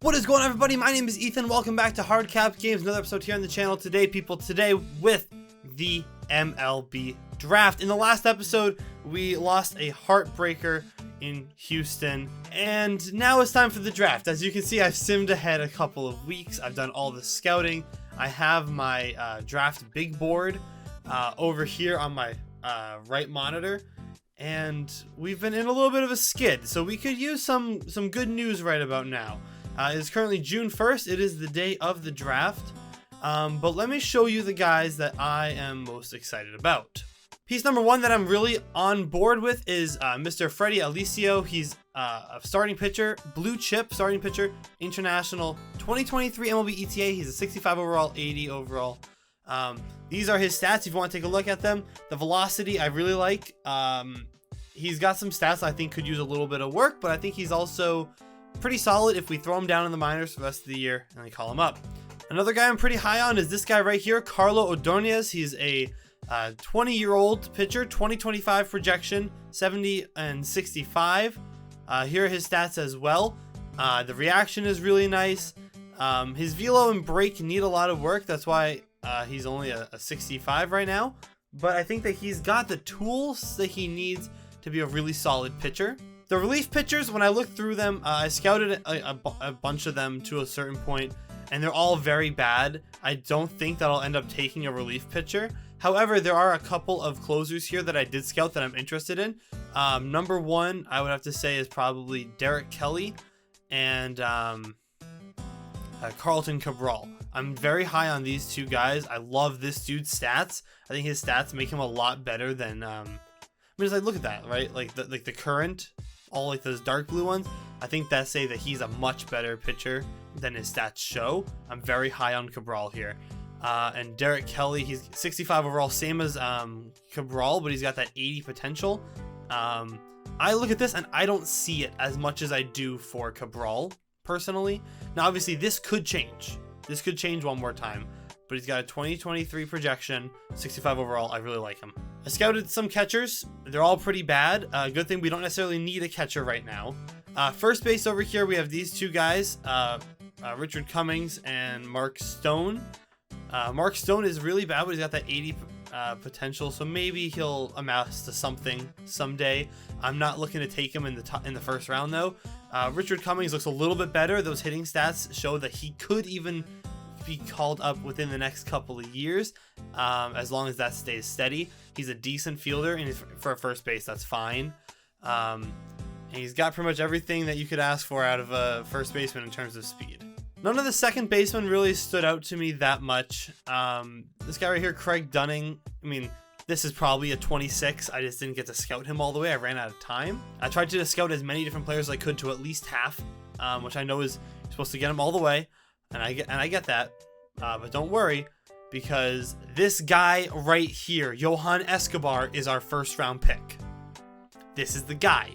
What is going on, everybody? My name is Ethan. Welcome back to HardCap Games. Another episode here on the channel today, people. Today with the MLB Draft. In the last episode, we lost a heartbreaker in Houston, and now it's time for the draft. As you can see, I've simmed ahead a couple of weeks. I've done all the scouting. I have my draft big board over here on my right monitor, and we've been in a little bit of a skid, so we could use some good news right about now. It's currently June 1st. It is the day of the draft. But let me show you the guys that I am most excited about. Piece number one that I'm really on board with is Mr. Freddie Alicio. He's a starting pitcher, blue chip starting pitcher, international 2023 MLB ETA. He's a 65 overall, 80 overall. These are his stats if you want to take a look at them. The velocity I really like. He's got some stats I think could use a little bit of work, but I think he's also pretty solid if we throw him down in the minors for the rest of the year and then call him up. Another guy I'm pretty high on is this guy right here, Carlo Odonia. He's a 20-year-old pitcher, 2025 projection, 70 and 65. Here are his stats as well. The reaction is really nice. His velo and break need a lot of work. That's why he's only a 65 right now. But I think that he's got the tools that he needs to be a really solid pitcher. The relief pitchers, when I looked through them, I scouted a bunch of them to a certain point, and they're all very bad. I don't think that I'll end up taking a relief pitcher. However, there are a couple of closers here that I did scout that I'm interested in. Number one, I would have to say, is probably Derek Kelly and Carlton Cabral. I'm very high on these two guys. I love this dude's stats. I think his stats make him a lot better than it's like, look at that, right? Like the current, all like those dark blue ones. I think that say that he's a much better pitcher than his stats show. I'm very high on Cabral here. And Derek Kelly, he's 65 overall, same as Cabral, but he's got that 80 potential. I look at this and I don't see it as much as I do for Cabral personally. Now, obviously, this could change. This could change one more time. But he's got a 2023 projection, 65 overall. I really like him. I scouted some catchers. They're all pretty bad. Good thing we don't necessarily need a catcher right now. First base over here, we have these two guys, Richard Cummings and Mark Stone. Mark Stone is really bad, but he's got that 80 potential, so maybe he'll amass to something someday. I'm not looking to take him in the first round though. Richard Cummings looks a little bit better. Those hitting stats show that he could even be called up within the next couple of years, as long as that stays steady. He's a decent fielder, and for a first base, that's fine. And he's got pretty much everything that you could ask for out of a first baseman in terms of speed. None of the second basemen really stood out to me that much. This guy right here, Craig Dunning, I mean, this is probably a 26. I just didn't get to scout him all the way. I ran out of time. I tried to scout as many different players as I could to at least half, which I know is supposed to get him all the way. And I get that, but don't worry, because this guy right here, Johan Escobar, is our first round pick. This is the guy.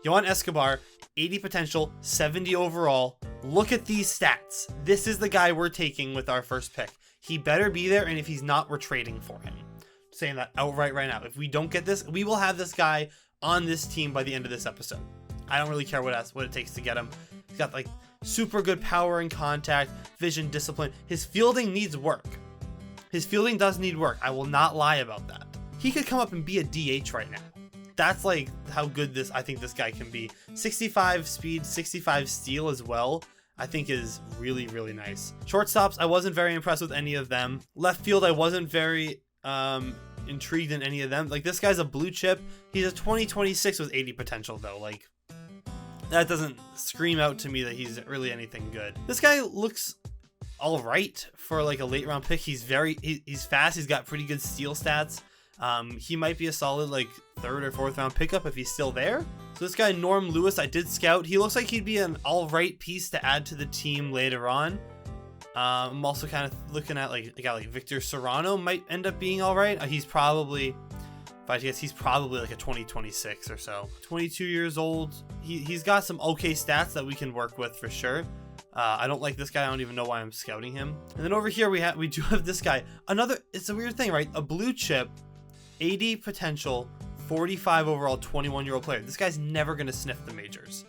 Johan Escobar, 80 potential, 70 overall. Look at these stats. This is the guy we're taking with our first pick. He better be there, and if he's not, we're trading for him. I'm saying that outright right now. If we don't get this, we will have this guy on this team by the end of this episode. I don't really care what it takes to get him. He's got like super good power and contact, vision, discipline. His fielding needs work. His fielding does need work. I will not lie about that. He could come up and be a DH right now. That's like how good I think this guy can be. 65 speed, 65 steal as well, I think is really, really nice. Shortstops, I wasn't very impressed with any of them. Left field, I wasn't very intrigued in any of them. Like, this guy's a blue chip. He's a 2026 with 80 potential though. Like, that doesn't scream out to me that he's really anything good. This guy looks all right for like a late round pick. He's fast. He's got pretty good steal stats. He might be a solid like third or fourth round pickup if he's still there. So this guy, Norm Lewis, I did scout. He looks like he'd be an all right piece to add to the team later on. I'm also kind of looking at like a guy like Victor Serrano might end up being all right. He's probably, if I guess, he's probably like a 2026 or so. 22 years old. He's got some okay stats that we can work with for sure. I don't like this guy. I don't even know why I'm scouting him. And then over here we do have this guy. It's a weird thing, right? A blue chip, 80 potential, 45 overall, 21-year-old player. This guy's never going to sniff the majors.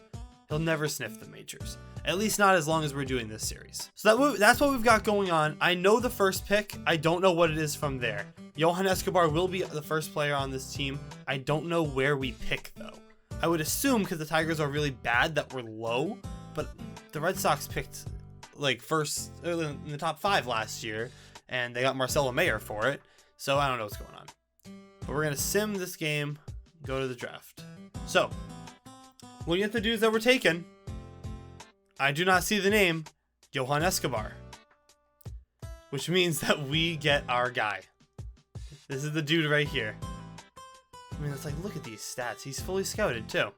He'll never sniff the majors. At least not as long as we're doing this series. So that's what we've got going on. I know the first pick. I don't know what it is from there. Johan Escobar will be the first player on this team. I don't know where we pick, though. I would assume because the Tigers are really bad that we're low, but the Red Sox picked like first in the top 5 last year, and they got Marcelo Mayer for it. So I don't know what's going on. But we're going to sim this game, go to the draft. So, looking at the dudes that were taken, I do not see the name Johan Escobar, which means that we get our guy. This is the dude right here. I mean, it's like, look at these stats. He's fully scouted too.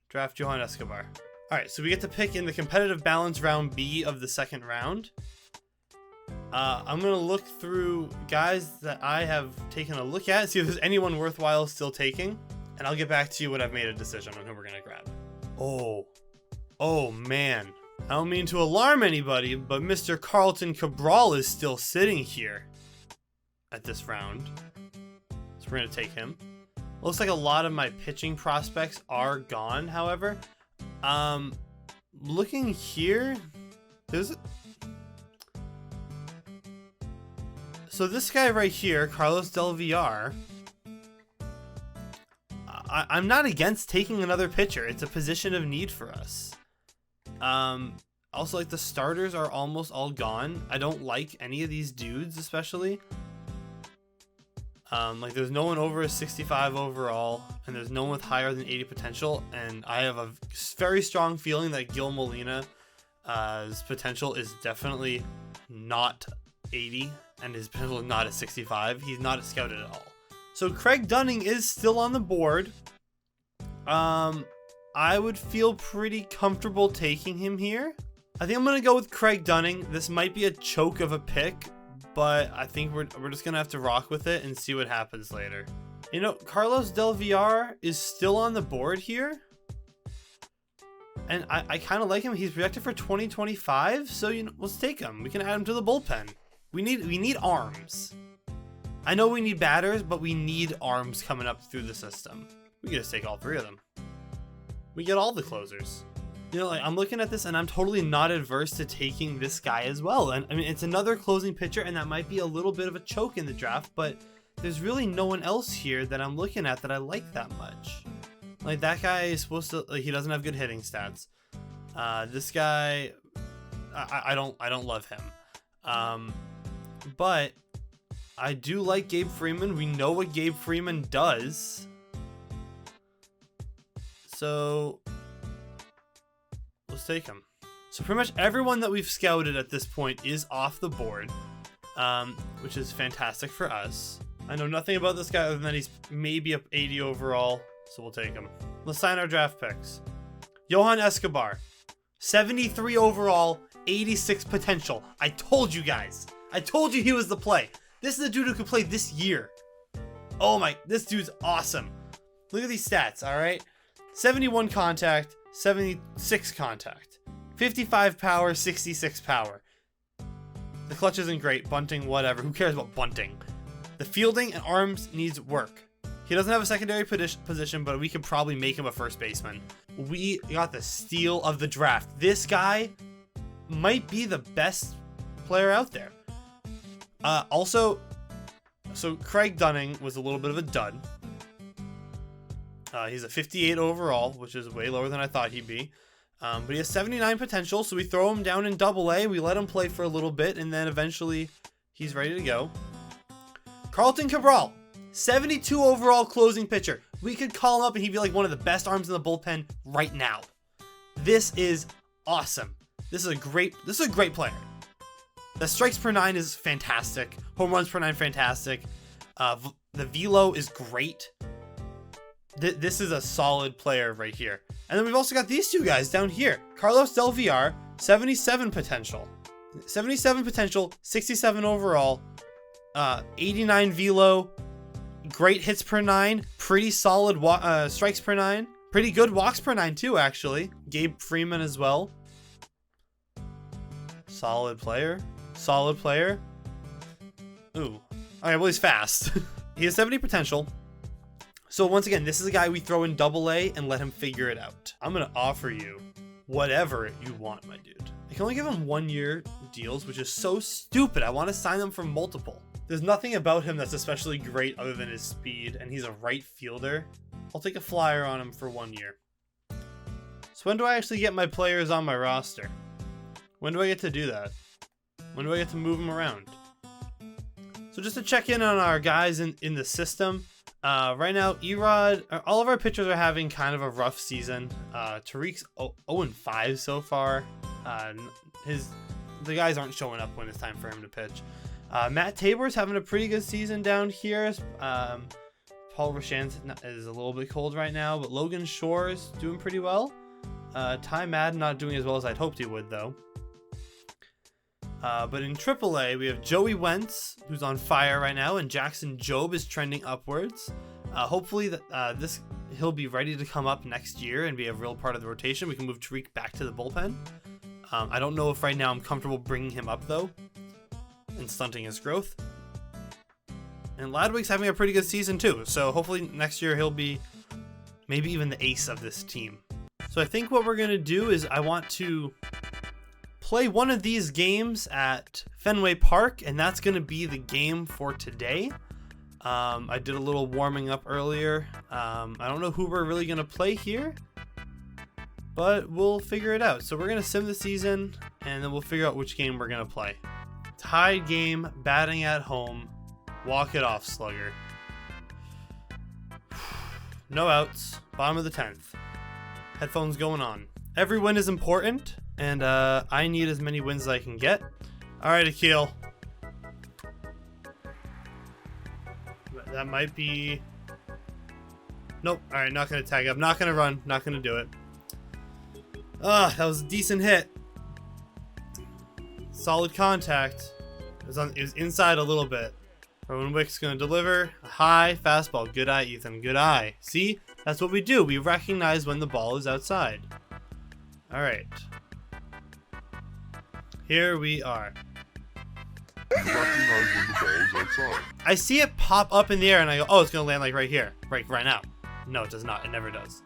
Draft Johan Escobar. All right, so we get to pick in the competitive balance round B of the second round. I'm going to look through guys that I have taken a look at, see if there's anyone worthwhile still taking, and I'll get back to you when I've made a decision on who we're going to grab. Oh man. I don't mean to alarm anybody, but Mr. Carlton Cabral is still sitting here at this round. So we're going to take him. Looks like a lot of my pitching prospects are gone, however. Looking here, so this guy right here, Carlos Del Villar, I'm not against taking another pitcher. It's a position of need for us. Also, like, the starters are almost all gone. I don't like any of these dudes, especially. Like, there's no one over a 65 overall, and there's no one with higher than 80 potential, and I have a very strong feeling that Gil Molina's potential is definitely not 80, and his potential is not at 65. He's not scouted at all. So Craig Dunning is still on the board. I would feel pretty comfortable taking him here. I think I'm going to go with Craig Dunning. This might be a choke of a pick, but I think we're just going to have to rock with it and see what happens later. You know, Carlos Del Villar is still on the board here. And I kind of like him. He's projected for 2025, so you know, let's take him. We can add him to the bullpen. We need arms. I know we need batters, but we need arms coming up through the system. We can just take all 3 of them. We get all the closers. You know, like, I'm looking at this and I'm totally not adverse to taking this guy as well. And I mean, it's another closing pitcher, and that might be a little bit of a choke in the draft, but there's really no one else here that I'm looking at that I like that much. Like, that guy is supposed to, like, he doesn't have good hitting stats. This guy, I don't love him. But I do like Gabe Freeman. We know what Gabe Freeman does. So let's take him. So pretty much everyone that we've scouted at this point is off the board, which is fantastic for us. I know nothing about this guy other than he's maybe up 80 overall, so we'll take him. Let's sign our draft picks. Johan Escobar, 73 overall, 86 potential. I told you guys. I told you he was the play. This is a dude who could play this year. Oh my, this dude's awesome. Look at these stats, all right? 71 contact, 76 contact, 55 power, 66 power. The clutch isn't great, bunting, whatever. Who cares about bunting? The fielding and arms needs work. He doesn't have a secondary position, but we could probably make him a first baseman. We got the steal of the draft. This guy might be the best player out there. Also, so Craig Dunning was a little bit of a dud. He's a 58 overall, which is way lower than I thought he'd be. But he has 79 potential, so we throw him down in Double-A. We let him play for a little bit, and then eventually he's ready to go. Carlton Cabral, 72 overall closing pitcher. We could call him up, and he'd be like one of the best arms in the bullpen right now. This is awesome. This is a great player. The strikes per 9 is fantastic. Home runs per 9, fantastic. The velo is great. This is a solid player right here. And then we've also got these two guys down here. Carlos Del Villar, 77 potential. 77 potential, 67 overall, 89 velo, great hits per 9, pretty solid strikes per 9, pretty good walks per 9 too, actually. Gabe Freeman as well. Solid player. Solid player. Ooh. Alright, well, he's fast. He has 70 potential. So once again, this is a guy we throw in Double-A and let him figure it out. I'm going to offer you whatever you want, my dude. I can only give him 1-year deals, which is so stupid. I want to sign him for multiple. There's nothing about him that's especially great other than his speed, and he's a right fielder. I'll take a flyer on him for 1 year. So when do I actually get my players on my roster? When do I get to do that? When do I get to move them around? So just to check in on our guys in the system, right now, Erod, all of our pitchers are having kind of a rough season. Tariq's 0-5 so far. The guys aren't showing up when it's time for him to pitch. Matt Tabor's having a pretty good season down here. Paul Rashan is a little bit cold right now, but Logan Shore is doing pretty well. Ty Madden not doing as well as I'd hoped he would, though. But in AAA, we have Joey Wentz, who's on fire right now, and Jackson Jobe is trending upwards. Hopefully, he'll be ready to come up next year and be a real part of the rotation. We can move Tariq back to the bullpen. I don't know if right now I'm comfortable bringing him up, though, and stunting his growth. And Ladwig's having a pretty good season, too. So hopefully next year he'll be maybe even the ace of this team. So I think what we're going to do is I want to play one of these games at Fenway Park, and that's going to be the game for today. I did a little warming up earlier. I don't know who we're really going to play here, but we'll figure it out. So we're going to sim the season, and then we'll figure out which game we're going to play. Tied game, batting at home, walk it off slugger. No outs, bottom of the 10th. Headphones going on. Every win is important, and I need as many wins as I can get. All right, Akil. That might be... Nope. All right, not going to tag up. Not going to run. Not going to do it. That was a decent hit. Solid contact. It was inside a little bit. Rowan Wick's going to deliver a high fastball. Good eye, Ethan. Good eye. See? That's what we do. We recognize when the ball is outside. All right. Here we are. I see it pop up in the air and I go, oh, it's going to land like right here. Right now. No, it does not. It never does.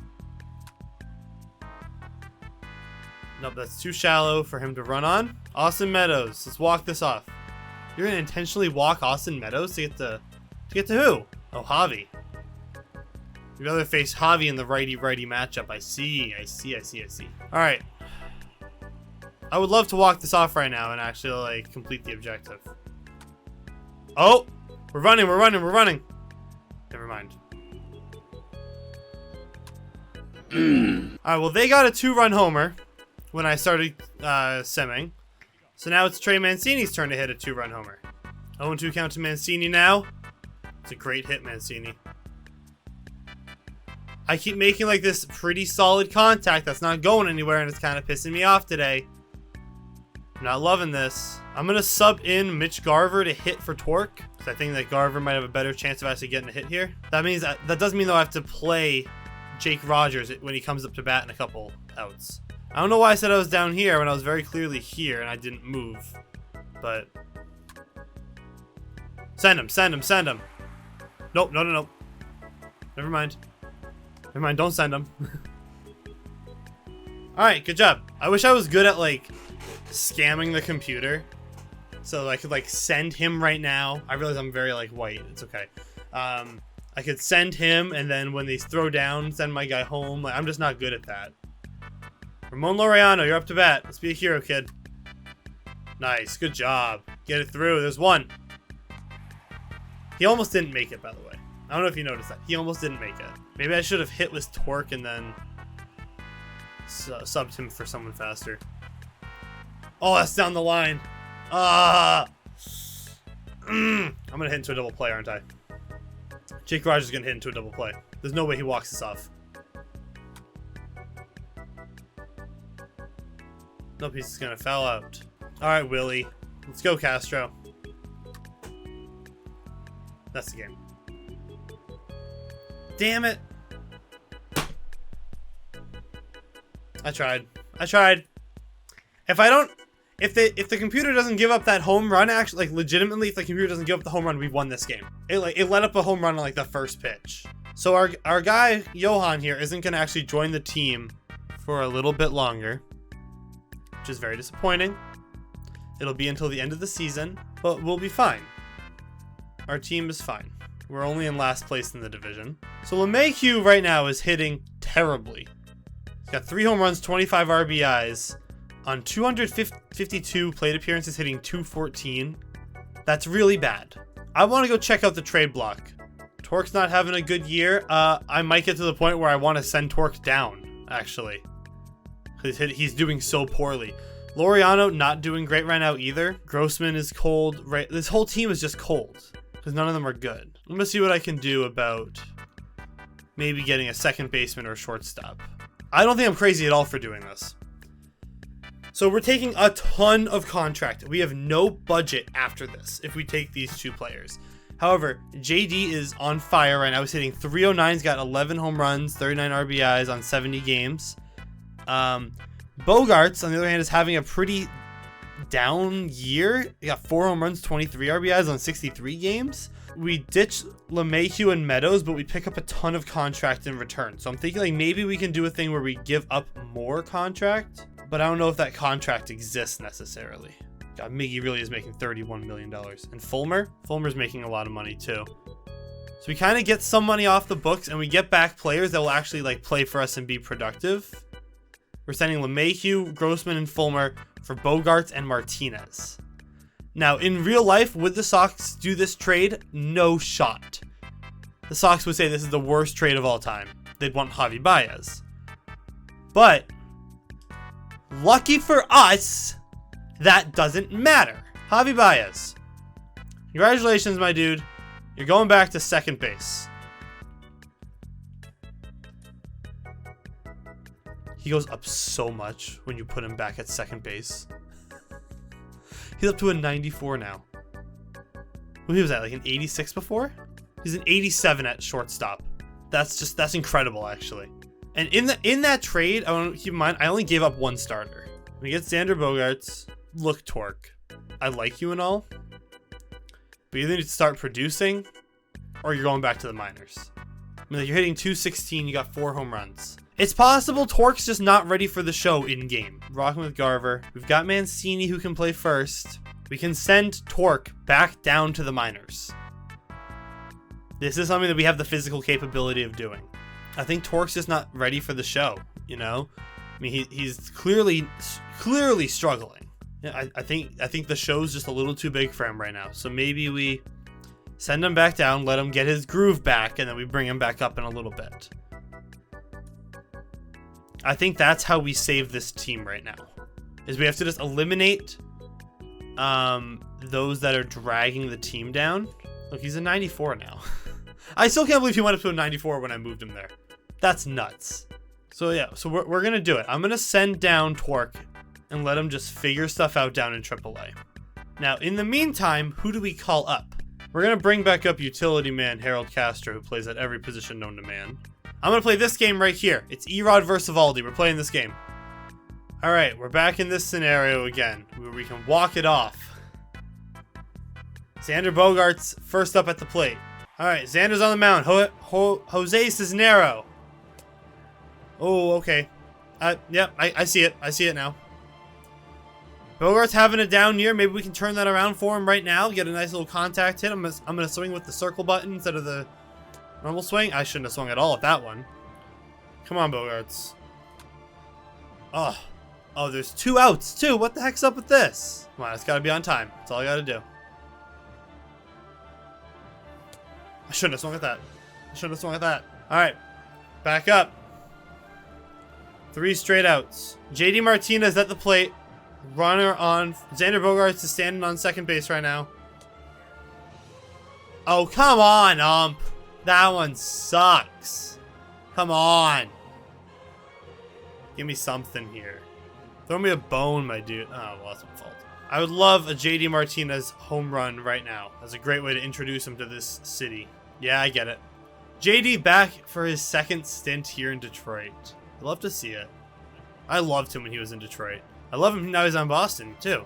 Nope, that's too shallow for him to run on. Austin Meadows. Let's walk this off. You're going to intentionally walk Austin Meadows to get to who? Oh, Javi. You'd rather face Javi in the righty-righty matchup. I see. All right. I would love to walk this off right now and actually, like, complete the objective. Oh! We're running. Never mind. All right, well, they got a 2-run homer when I started simming. So now it's Trey Mancini's turn to hit a 2-run homer. 0-2 count to Mancini now. It's a great hit, Mancini. I keep making like this pretty solid contact that's not going anywhere, and it's kind of pissing me off today. I'm not loving this. I'm going to sub in Mitch Garver to hit for Torque, because I think that Garver might have a better chance of actually getting a hit here. That means that doesn't mean though I have to play Jake Rogers when he comes up to bat in a couple outs. I don't know why I said I was down here when I was very clearly here and I didn't move. But send him. Nope, no. Never mind, don't send him. Alright, good job. I wish I was good at like scamming the computer so I could like send him right now. I realize I'm very like white. It's okay. I could send him and then when they throw down, send my guy home. Like, I'm just not good at that. Ramon Laureano, you're up to bat. Let's be a hero, kid. Nice. Good job. Get it through. There's one. He almost didn't make it, by the way. I don't know if you noticed that. He almost didn't make it. Maybe I should have hit with Torque and then subbed him for someone faster. Oh, that's down the line. I'm going to hit into a double play, aren't I? Jake Rogers is going to hit into a double play. There's no way he walks this off. Nope, he's gonna foul out. Alright, Willie. Let's go, Castro. That's the game. Damn it. I tried. If the computer doesn't give up that home run, actually, like legitimately, if the computer doesn't give up the home run, we've won this game. It let up a home run on like the first pitch. So our guy Johan here isn't gonna actually join the team for a little bit longer. which is very disappointing. It'll be until the end of the season, but we'll be fine. Our team is fine. We're only in last place in the division. So LeMahieu right now is hitting terribly. He's got 3 home runs, 25 RBIs. On 252 plate appearances, hitting 214. That's really bad. I want to go check out the trade block. Torque's not having a good year. I might get to the point where I want to send Torque down, actually. He's doing so poorly. Laureano not doing great right now either. Grossman is cold. Right, this whole team is just cold because none of them are good. I'm gonna see what I can do about maybe getting a second baseman or a shortstop. I don't think I'm crazy at all for doing this. So we're taking a ton of contract. We have no budget after this if we take these 2 players. However, JD is on fire right now. He's hitting 309. He's got 11 home runs, 39 RBIs on 70 games. Bogarts, on the other hand, is having a pretty down year. He got 4 home runs, 23 RBIs on 63 games. We ditch LeMahieu and Meadows, but we pick up a ton of contract in return. So I'm thinking like maybe we can do a thing where we give up more contract, but I don't know if that contract exists necessarily. God, Miggy really is making $31 million. And Fulmer's making a lot of money too. So we kind of get some money off the books and we get back players that will actually like play for us and be productive. We're sending LeMahieu, Grossman, and Fulmer for Bogarts and Martinez. Now, in real life, would the Sox do this trade? No shot. The Sox would say this is the worst trade of all time. They'd want Javi Baez. But, lucky for us, that doesn't matter. Javi Baez, congratulations, my dude. You're going back to second base. He goes up so much when you put him back at second base. He's up to a 94 now. What was that, like an 86 before? He's an 87 at shortstop. That's incredible, actually. And in that trade, I want to keep in mind, I only gave up 1 starter. We get Xander Bogaerts. Look, Torque, I like you and all, but you either need to start producing or you're going back to the minors. I mean, like, you're hitting 216, you got 4 home runs. It's possible Torque's just not ready for the show in-game. Rocking with Garver. We've got Mancini who can play first. We can send Torque back down to the minors. This is something that we have the physical capability of doing. I think Torque's just not ready for the show, you know? I mean, he's clearly struggling. Yeah, I think the show's just a little too big for him right now. So maybe we send him back down, let him get his groove back, and then we bring him back up in a little bit. I think that's how we save this team right now. Is we have to just eliminate those that are dragging the team down. Look, he's a 94 now. I still can't believe he went up to a 94 when I moved him there. That's nuts. So yeah, so we're going to do it. I'm going to send down Torque and let him just figure stuff out down in AAA. Now, in the meantime, who do we call up? We're going to bring back up utility man Harold Castro, who plays at every position known to man. I'm going to play this game right here. It's Erod versus Eovaldi. We're playing this game. All right, we're back in this scenario again, where we can walk it off. Xander Bogaerts first up at the plate. All right, Xander's on the mound. Jose Cisnero. Oh, okay. Yep, I see it. I see it now. Bogart's having a down year. Maybe we can turn that around for him right now. Get a nice little contact hit. I'm gonna swing with the circle button instead of the normal swing. I shouldn't have swung at all at that one. Come on, Bogarts. Oh, there's 2 outs too. What the heck's up with this? Come on, it's gotta be on time. That's all I gotta do. I shouldn't have swung at that. I shouldn't have swung at that. All right, back up. 3 straight outs. JD Martinez at the plate. Runner on. Xander Bogaerts is standing on second base right now. Oh, come on, ump. That one sucks. Come on. Give me something here. Throw me a bone, my dude. Oh, well, that's my fault. I would love a JD Martinez home run right now. That's a great way to introduce him to this city. Yeah, I get it. JD back for his second stint here in Detroit. I'd love to see it. I loved him when he was in Detroit. I love him now he's on Boston, too.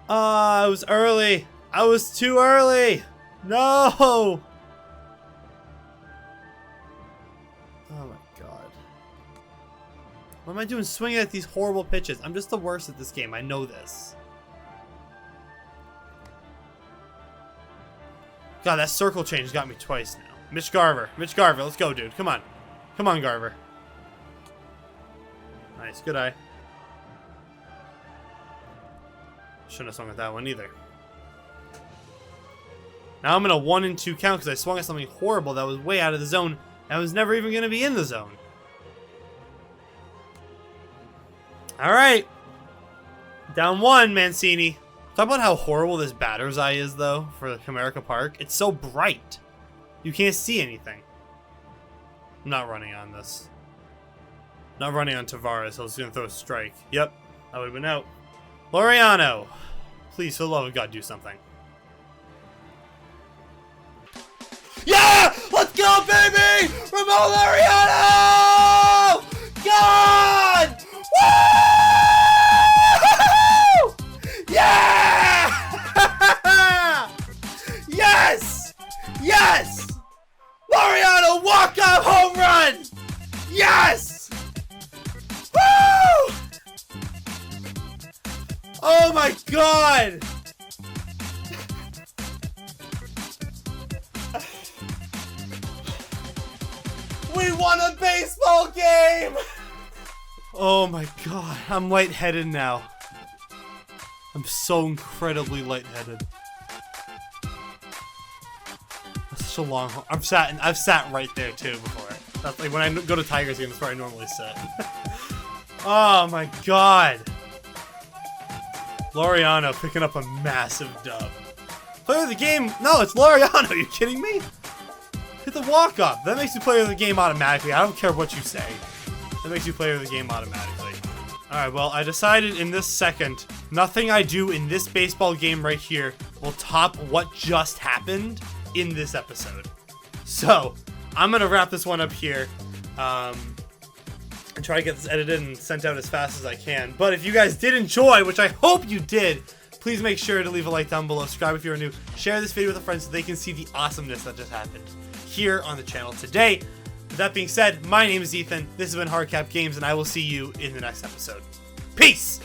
I was early. I was too early. No. Oh, my God. What am I doing swinging at these horrible pitches? I'm just the worst at this game. I know this. God, that circle change got me twice now. Mitch Garver, let's go, dude. Come on. Come on, Garver. Nice, good eye. Shouldn't have swung at that one either. Now I'm in a 1-2 count because I swung at something horrible that was way out of the zone. I was never even going to be in the zone. Alright. Down 1, Mancini. Talk about how horrible this batter's eye is, though, for Comerica Park. It's so bright. You can't see anything. I'm not running on this. Not running on Tavares. I was going to throw a strike. Yep. That would have been out. Laureano. Please, for the love of God, do something. Yeah! Let's go, baby! Ramon Laureano! God! Woo! Yeah! Yes! Yes! Laureano walk-off home run! Yes! Woo! Oh my God! We won a baseball game! Oh my God, I'm lightheaded now. I'm so incredibly lightheaded. That's such a long. I've sat right there too before. That's like when I go to Tigers games, that's where I normally sit. Oh my God. Laureano picking up a massive dub. Player of the game? No, it's Laureano. Are you kidding me? Hit the walk-up. That makes you player of the game automatically. I don't care what you say. That makes you player of the game automatically. Alright, well, I decided in this second, nothing I do in this baseball game right here will top what just happened in this episode. So, I'm going to wrap this one up here. And try to get this edited and sent out as fast as I can. But if you guys did enjoy, which I hope you did, please make sure to leave a like down below. Subscribe if you're new. Share this video with a friend so they can see the awesomeness that just happened here on the channel today. With that being said, my name is Ethan. This has been HardCap Games, and I will see you in the next episode. Peace!